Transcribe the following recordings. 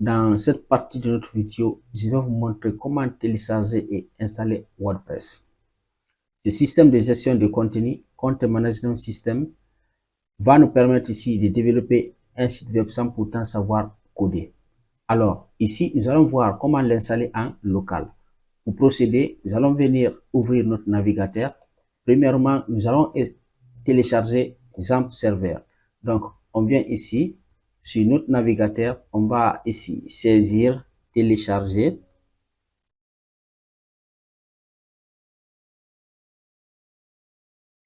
Dans cette partie de notre vidéo, je vais vous montrer comment télécharger et installer WordPress. Le système de gestion de contenu, Content Management System, va nous permettre ici de développer un site web sans pourtant savoir coder. Alors, ici, nous allons voir comment l'installer en local. Pour procéder, nous allons venir ouvrir notre navigateur. Premièrement, nous allons télécharger XAMPP Server. Donc, on vient ici, sur notre navigateur, on va ici saisir, télécharger.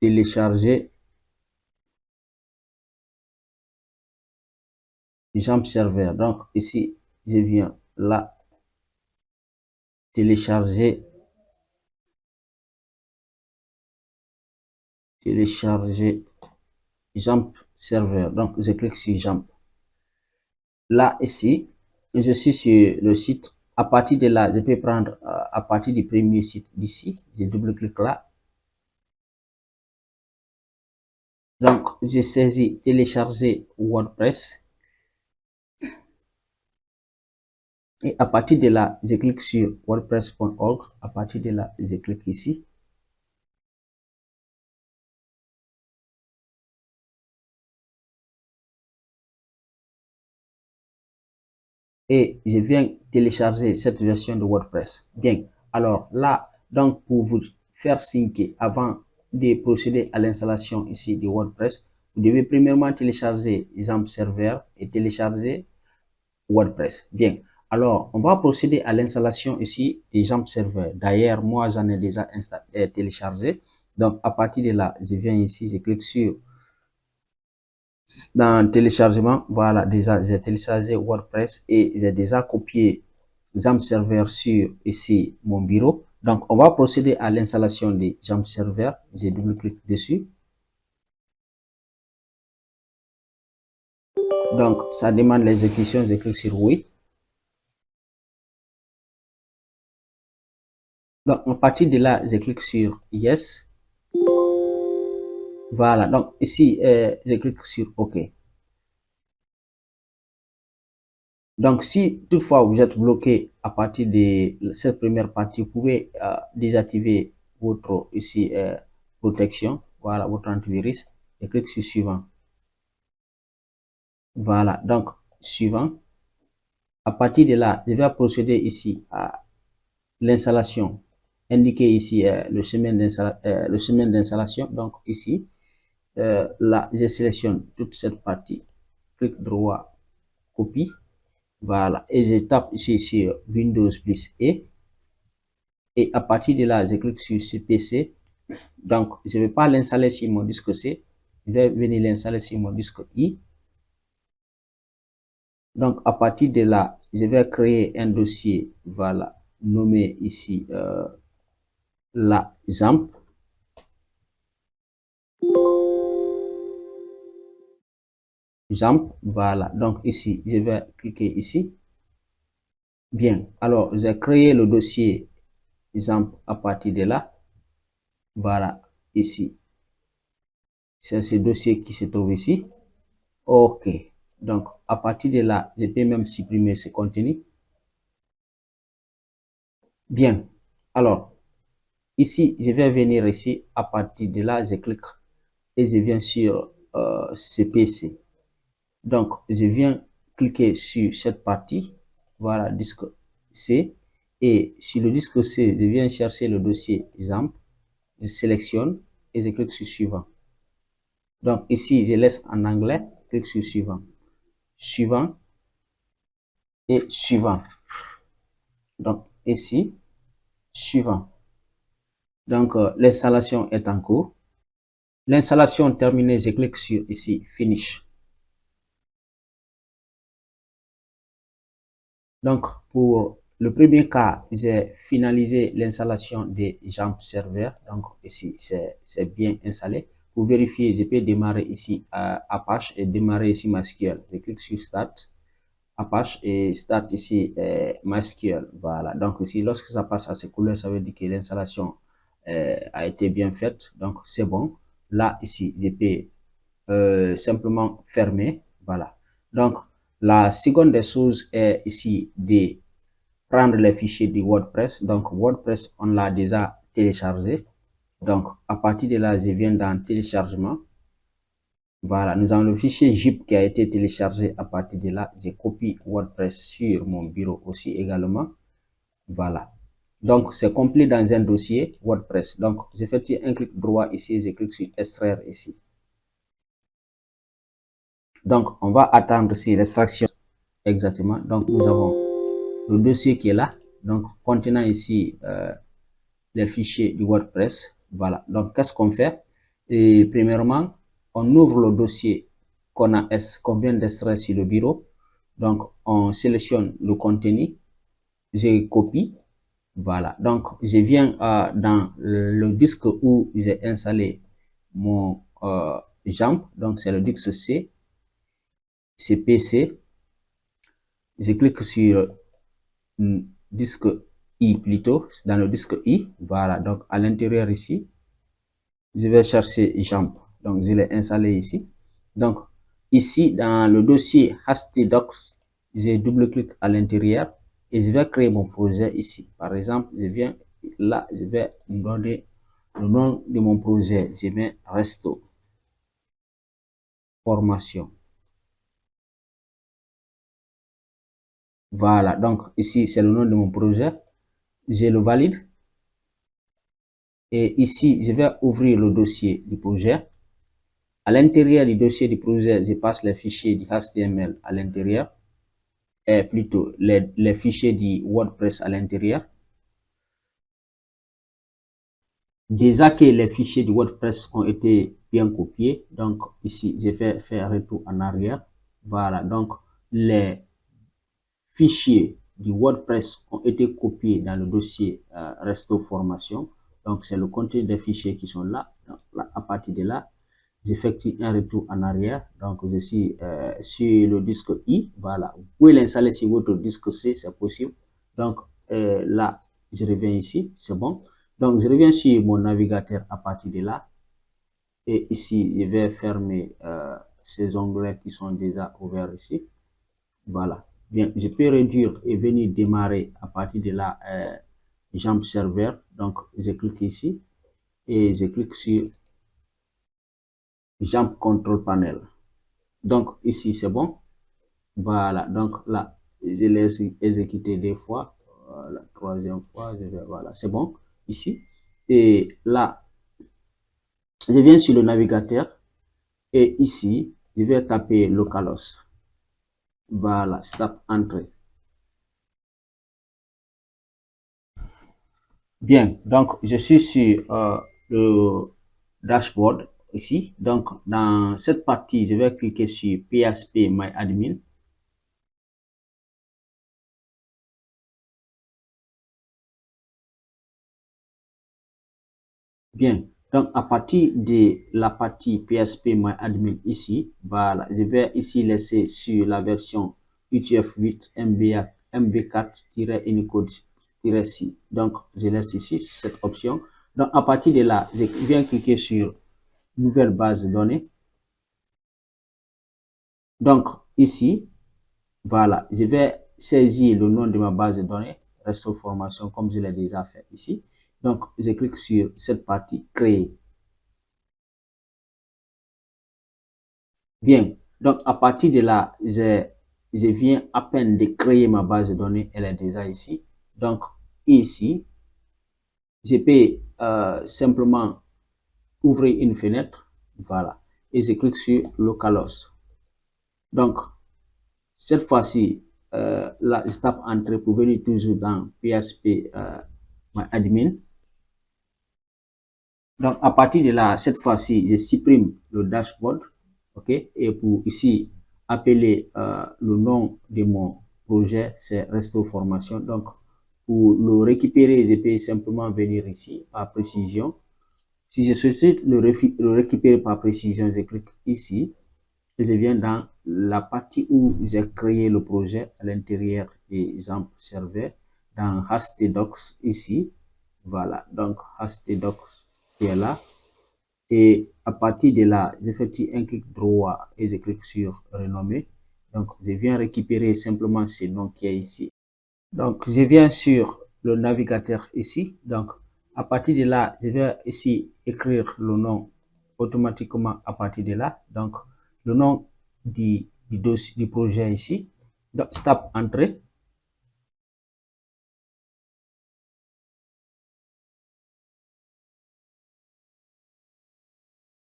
Télécharger XAMPP Server. Donc, ici, je viens là, télécharger XAMPP Server. Donc, je clique sur XAMPP. Là, ici, je suis sur le site. À partir de là, je peux prendre à partir du premier site d'ici. Je double-clique là. Donc, j'ai saisi télécharger WordPress. Et à partir de là, je clique sur wordpress.org. À partir de là, je clique ici. Et je viens télécharger cette version de WordPress. Bien. Alors là, donc pour vous faire syncer avant de procéder à l'installation ici de WordPress, vous devez premièrement télécharger XAMPP Server et télécharger WordPress. Bien. Alors, on va procéder à l'installation ici des XAMPP Server. D'ailleurs, moi, j'en ai déjà téléchargé. Donc, à partir de là, je viens ici, je clique sur dans téléchargement. Voilà, déjà, j'ai téléchargé WordPress et j'ai déjà copié XAMPP Server sur ici mon bureau. Donc, on va procéder à l'installation des XAMPP Server. J'ai double-clic dessus. Donc, ça demande l'exécution. Je clique sur oui. Donc, à partir de là, je clique sur yes. Voilà. Donc, ici, je clique sur OK. Donc, si toutefois vous êtes bloqué à partir de cette première partie, vous pouvez désactiver votre ici protection. Voilà, votre antivirus. Et clique sur suivant. Voilà. Donc, suivant. À partir de là, je vais procéder ici à l'installation. Indiquer ici le chemin d'installation. Donc, ici, là, je sélectionne toute cette partie. Clic droit, copie. Voilà. Et je tape ici sur Windows plus E. Et à partir de là, je clique sur ce PC. Donc, je ne vais pas l'installer sur mon disque C. Je vais venir l'installer sur mon disque I. Donc, à partir de là, je vais créer un dossier, voilà, nommé ici la XAMPP. XAMPP, voilà. Donc, ici, je vais cliquer ici. Bien. Alors, j'ai créé le dossier XAMPP à partir de là. Voilà, ici. C'est ce dossier qui se trouve ici. OK. Donc, à partir de là, je peux même supprimer ce contenu. Bien. Alors, ici, je vais venir ici. À partir de là, je clique et je viens sur CPC. Donc, je viens cliquer sur cette partie. Voilà, disque C. Et sur le disque C, je viens chercher le dossier XAMPP. Je sélectionne et je clique sur suivant. Donc, ici, je laisse en anglais. Clique sur suivant. Suivant. Et suivant. Donc, ici, suivant. Donc, l'installation est en cours. L'installation terminée, je clique sur ici, Finish. Donc, pour le premier cas, j'ai finalisé l'installation des XAMPP Server. Donc, ici, c'est bien installé. Pour vérifier, je peux démarrer ici Apache et démarrer ici MySQL. Je clique sur Start. Apache et Start ici MySQL. Voilà. Donc, ici, lorsque ça passe à ces couleurs, ça veut dire que l'installation a été bien faite. Donc, c'est bon. Là, ici, je peux simplement fermer. Voilà. Donc, La seconde des choses est ici de prendre les fichiers du WordPress. Donc, WordPress, on l'a déjà téléchargé. Donc, à partir de là, je viens dans téléchargement. Voilà, nous avons le fichier zip qui a été téléchargé. À partir de là, je copie WordPress sur mon bureau aussi également. Voilà. Donc, c'est complet dans un dossier WordPress. Donc, j'effectue un clic droit ici, je clique sur extraire ici. Donc, on va attendre si l'extraction exactement. Donc, nous avons le dossier qui est là. Donc, contenant ici les fichiers du WordPress. Voilà. Donc, qu'est-ce qu'on fait? Et premièrement, on ouvre le dossier qu'on vient d'extraire sur le bureau. Donc, on sélectionne le contenu. Je copie. Voilà. Donc, je viens dans le disque où j'ai installé mon JAMP. Donc, c'est le disque C. C'est PC. Je clique sur disque I plutôt, dans le disque I. Voilà. Donc, à l'intérieur ici, je vais chercher JAMP. Donc, je l'ai installé ici. Donc, ici, dans le dossier htdocs, je double-clique à l'intérieur et je vais créer mon projet ici. Par exemple, je viens là, je vais donner le nom de mon projet. Je mets Resto Formation. Voilà. Donc, ici, c'est le nom de mon projet. Je le valide. Et ici, je vais ouvrir le dossier du projet. À l'intérieur du dossier du projet, je passe les fichiers du HTML à l'intérieur. Et plutôt les fichiers du WordPress à l'intérieur. Déjà que les fichiers du WordPress ont été bien copiés, donc ici, je vais faire retour en arrière. Voilà, donc les fichiers du WordPress ont été copiés dans le dossier Resto Formation. Donc, c'est le contenu des fichiers qui sont là. Donc, là, à partir de là, j'effectue un retour en arrière. Donc, je suis sur le disque I. Voilà. Vous pouvez l'installer sur votre disque C, c'est possible. Donc, là, je reviens ici. C'est bon. Donc, je reviens sur mon navigateur à partir de là. Et ici, je vais fermer ces onglets qui sont déjà ouverts ici. Voilà. Bien, je peux réduire et venir démarrer à partir de là Jamp Server. Donc, je clique ici et je clique sur Jamp Control Panel. Donc, ici, c'est bon. Voilà. Donc, là, je laisse exécuter deux fois. La troisième fois, voilà, c'est bon. Ici. Et là, je viens sur le navigateur. Et ici, je vais taper localhost. Voilà, stop entrée. Bien, donc je suis sur le dashboard ici. Donc, dans cette partie, je vais cliquer sur PHP My Admin. Bien, donc à partir de la partie PHP My Admin ici, voilà, je vais ici laisser sur la version UTF-8 MB4-Unicode-C. Donc, je laisse ici sur cette option. Donc, à partir de là, je viens cliquer sur Nouvelle base de données. Donc, ici, voilà, je vais saisir le nom de ma base de données, Resto Formation, comme je l'ai déjà fait ici. Donc, je clique sur cette partie, créer. Bien, donc à partir de là, je viens à peine de créer ma base de données, elle est déjà ici. Donc, ici, je peux simplement ouvrir une fenêtre, voilà, et je clique sur localhost. Donc, cette fois-ci, là, je tape Entrée pour venir toujours dans PHP admin. Donc, à partir de là, cette fois-ci, je supprime le dashboard. OK? Et pour ici, appeler le nom de mon projet, c'est Resto Formation. Donc, pour le récupérer, je peux simplement venir ici, par précision. Si je souhaite le récupérer par précision, je clique ici. Et je viens dans la partie où j'ai créé le projet à l'intérieur des Jamp Server, dans htdocs ici. Voilà, donc htdocs qui est là. Et à partir de là, j'effectue un clic droit et je clique sur renommer. Donc, je viens récupérer simplement ce nom qui est ici. Donc, je viens sur le navigateur ici. Donc, à partir de là, je vais ici écrire le nom automatiquement à partir de là. Donc, le nom du dossier, du projet ici. Donc, je tape Entrée.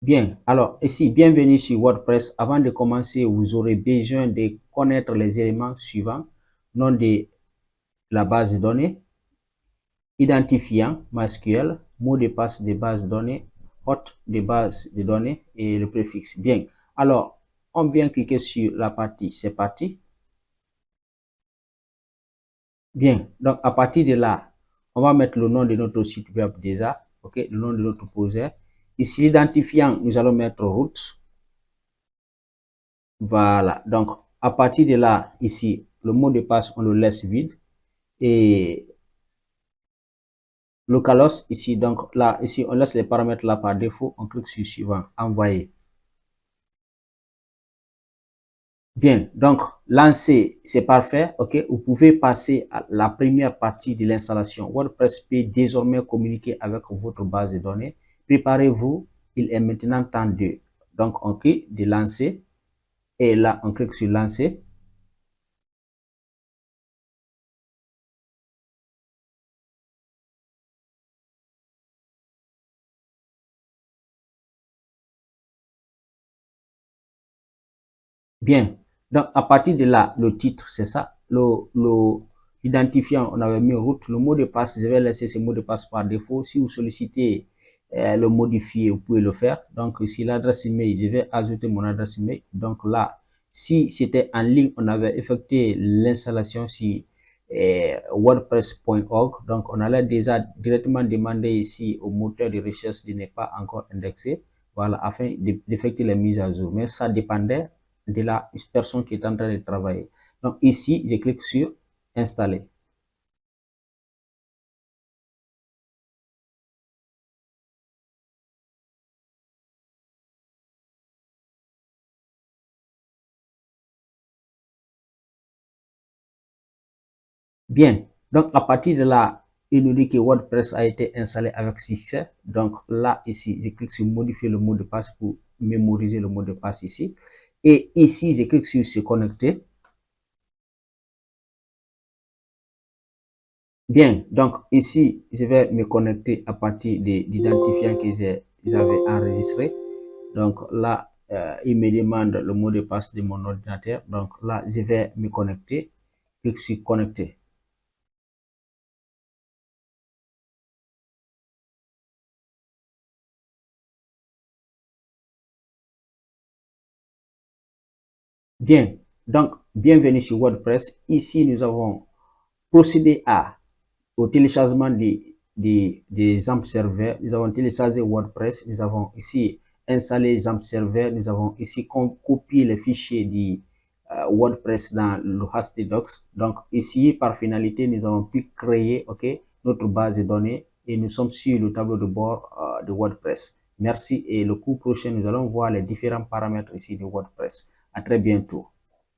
Bien, alors ici, bienvenue sur WordPress. Avant de commencer, vous aurez besoin de connaître les éléments suivants. Nom de la base de données, identifiant MySQL, mot de passe de base de données, hôte de base de données et le préfixe. Bien, alors on vient cliquer sur la partie c'est parti. Bien, donc à partir de là, on va mettre le nom de notre site web déjà, ok, le nom de notre projet. Ici, l'identifiant, nous allons mettre route. Voilà, donc à partir de là, ici, le mot de passe, on le laisse vide. Et localhost ici, donc là, ici, on laisse les paramètres là par défaut, on clique sur suivant, envoyer. Bien, donc lancer, c'est parfait, ok. Vous pouvez passer à la première partie de l'installation. WordPress peut désormais communiquer avec votre base de données. Préparez-vous, il est maintenant temps de. Donc on clique de lancer et là on clique sur lancer. Bien, donc à partir de là, le titre, c'est ça. L'identifiant, on avait mis route. Le mot de passe, je vais laisser ce mot de passe par défaut. Si vous sollicitez le modifier, vous pouvez le faire. Donc ici, l'adresse email, je vais ajouter mon adresse email. Donc là, si c'était en ligne, on avait effectué l'installation sur wordpress.org. Donc on allait déjà directement demander ici au moteur de recherche de ne pas encore indexé. Voilà, afin d'effectuer les mises à jour. Mais ça dépendait de la personne qui est en train de travailler. Donc ici, je clique sur installer. Bien, donc à partir de là, il nous dit que WordPress a été installé avec succès. Donc là, ici, je clique sur modifier le mot de passe pour mémoriser le mot de passe ici. Et ici, je clique sur se connecter. Bien, donc ici, je vais me connecter à partir de l'identifiant que j'avais enregistré. Donc là, il me demande le mot de passe de mon ordinateur. Donc là, je vais me connecter. Clique sur connecter. Bien, donc bienvenue sur WordPress. Ici, nous avons procédé au téléchargement des XAMPP serveurs. Nous avons téléchargé WordPress. Nous avons ici installé XAMPP serveur. Nous avons ici copié les fichiers du WordPress dans le HTDocs. Donc ici, par finalité, nous avons pu créer notre base de données et nous sommes sur le tableau de bord de WordPress. Merci et le coup prochain, nous allons voir les différents paramètres ici de WordPress. À très bientôt.